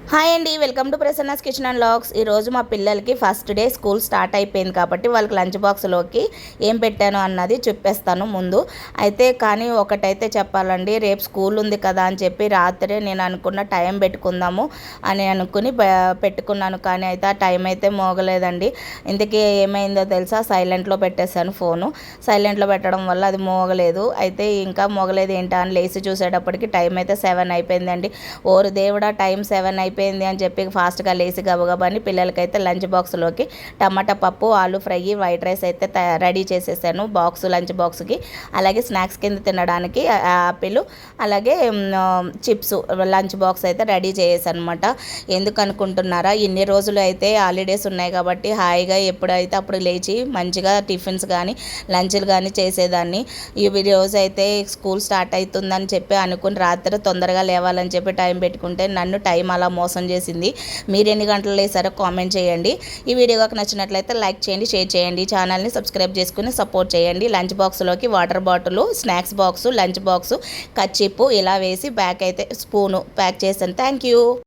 Hi అండి, welcome to Prasanna's kitchen and logs. ఈరోజు మా పిల్లలకి ఫస్ట్ డే స్కూల్ స్టార్ట్ అయిపోయింది కాబట్టి వాళ్ళకి లంచ్ బాక్స్లోకి ఏం పెట్టాను అన్నది చెప్పేస్తాను ముందు. అయితే కానీ ఒకటైతే చెప్పాలండి, రేపు స్కూల్ ఉంది కదా అని చెప్పి రాత్రే నేను అనుకున్న టైం పెట్టుకుందాము అని అనుకుని పెట్టుకున్నాను. కానీ అయితే ఆ టైం అయితే మోగలేదండి. ఇంతకీ ఏమైందో తెలుసా, సైలెంట్లో పెట్టేశాను ఫోను. సైలెంట్లో పెట్టడం వల్ల అది మోగలేదు. అయితే ఇంకా మోగలేదు ఏంటా అని లేచి చూసేటప్పటికి టైం అయితే 7 అయిపోయిందండి. ఓరు దేవుడా, టైం 7 అయిపోయింది అని చెప్పి ఫాస్ట్గా లేసి గబగబాని పిల్లలకైతే లంచ్ బాక్స్లోకి టమాటా పప్పు, ఆలు ఫ్రై, వైట్ రైస్ అయితే రెడీ చేసేసాను లంచ్ బాక్స్కి. అలాగే స్నాక్స్ కింద తినడానికి యాపిల్, అలాగే చిప్స్ లంచ్ బాక్స్ అయితే రెడీ చేసేసాను అనమాట. ఎందుకు అనుకుంటున్నారా, ఇన్ని రోజులు అయితే హాలిడేస్ ఉన్నాయి కాబట్టి హాయిగా ఎప్పుడైతే అప్పుడు లేచి మంచిగా టిఫిన్స్ కానీ లంచ్లు కానీ చేసేదాన్ని. ఈ రోజు అయితే స్కూల్ స్టార్ట్ అవుతుందని చెప్పి అనుకుని రాత్రి తొందరగా లేవాలని చెప్పి టైం పెట్టుకుంటే నన్ను టైం అలా మోసం చేసింది. మీరు ఎన్ని గంటలు లేసారో కామెంట్ చేయండి. ఈ వీడియో కనుక నచ్చినట్లయితే లైక్ చేయండి, షేర్ చేయండి, ఛానల్ని సబ్స్క్రైబ్ చేసుకుని సపోర్ట్ చేయండి. లంచ్ బాక్స్లోకి water bottle, snacks box, lunch box, కచ్చిప్పు ఇలా వేసి బ్యాగ్ అయితే స్పూను ప్యాక్ చేశాను. Thank you.